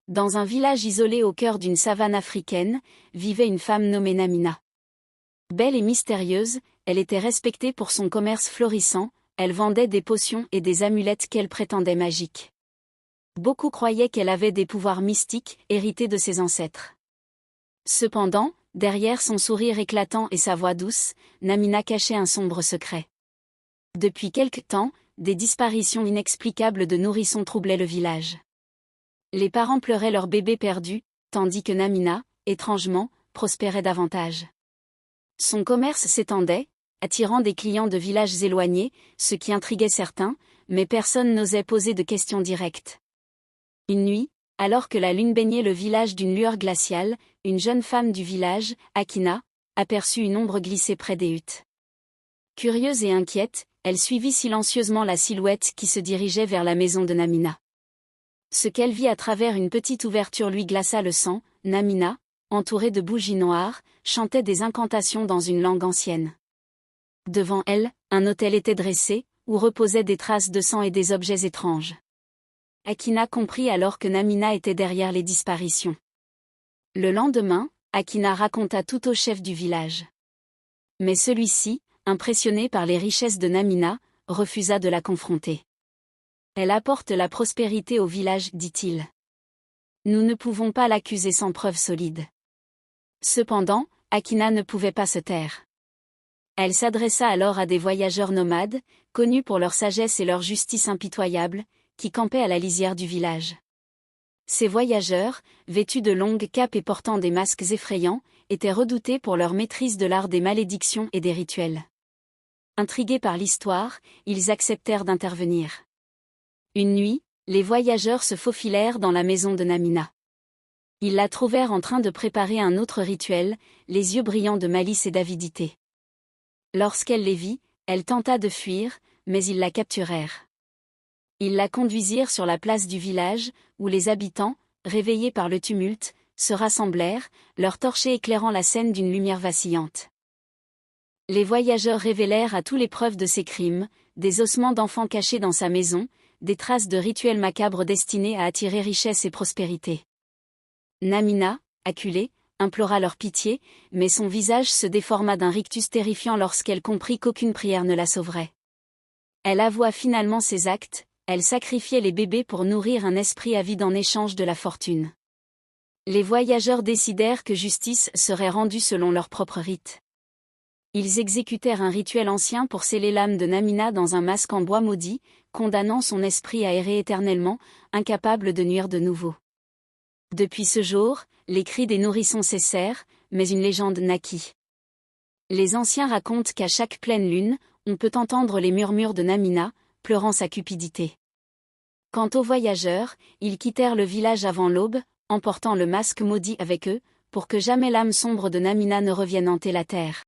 Dans un village isolé au cœur d'une savane africaine, vivait une femme nommée Namina. Belle et mystérieuse, elle était respectée pour son commerce florissant, elle vendait des potions et des amulettes qu'elle prétendait magiques. Beaucoup croyaient qu'elle avait des pouvoirs mystiques, hérités de ses ancêtres. Cependant, derrière son sourire éclatant et sa voix douce, Namina cachait un sombre secret. Depuis quelque temps, des disparitions inexplicables de nourrissons troublaient le village. Les parents pleuraient leur bébé perdu, tandis que Namina, étrangement, prospérait davantage. Son commerce s'étendait, attirant des clients de villages éloignés, ce qui intriguait certains, mais personne n'osait poser de questions directes. Une nuit, alors que la lune baignait le village d'une lueur glaciale, une jeune femme du village, Akina, aperçut une ombre glisser près des huttes. Curieuse et inquiète, elle suivit silencieusement la silhouette qui se dirigeait vers la maison de Namina. Ce qu'elle vit à travers une petite ouverture lui glaça le sang. Namina, entourée de bougies noires, chantait des incantations dans une langue ancienne. Devant elle, un autel était dressé, où reposaient des traces de sang et des objets étranges. Akina comprit alors que Namina était derrière les disparitions. Le lendemain, Akina raconta tout au chef du village. Mais celui-ci, impressionné par les richesses de Namina, refusa de la confronter. Elle apporte la prospérité au village, dit-il. Nous ne pouvons pas l'accuser sans preuves solides. Cependant, Akina ne pouvait pas se taire. Elle s'adressa alors à des voyageurs nomades, connus pour leur sagesse et leur justice impitoyable, qui campaient à la lisière du village. Ces voyageurs, vêtus de longues capes et portant des masques effrayants, étaient redoutés pour leur maîtrise de l'art des malédictions et des rituels. Intrigués par l'histoire, ils acceptèrent d'intervenir. Une nuit, les voyageurs se faufilèrent dans la maison de Namina. Ils la trouvèrent en train de préparer un autre rituel, les yeux brillants de malice et d'avidité. Lorsqu'elle les vit, elle tenta de fuir, mais ils la capturèrent. Ils la conduisirent sur la place du village, où les habitants, réveillés par le tumulte, se rassemblèrent, leurs torchers éclairant la scène d'une lumière vacillante. Les voyageurs révélèrent à tous les preuves de ses crimes, des ossements d'enfants cachés dans sa maison, des traces de rituels macabres destinés à attirer richesse et prospérité. Namina, acculée, implora leur pitié, mais son visage se déforma d'un rictus terrifiant lorsqu'elle comprit qu'aucune prière ne la sauverait. Elle avoua finalement ses actes, elle sacrifiait les bébés pour nourrir un esprit avide en échange de la fortune. Les voyageurs décidèrent que justice serait rendue selon leurs propres rites. Ils exécutèrent un rituel ancien pour sceller l'âme de Namina dans un masque en bois maudit, condamnant son esprit à errer éternellement, incapable de nuire de nouveau. Depuis ce jour, les cris des nourrissons cessèrent, mais une légende naquit. Les anciens racontent qu'à chaque pleine lune, on peut entendre les murmures de Namina, pleurant sa cupidité. Quant aux voyageurs, ils quittèrent le village avant l'aube, emportant le masque maudit avec eux, pour que jamais l'âme sombre de Namina ne revienne hanter la terre.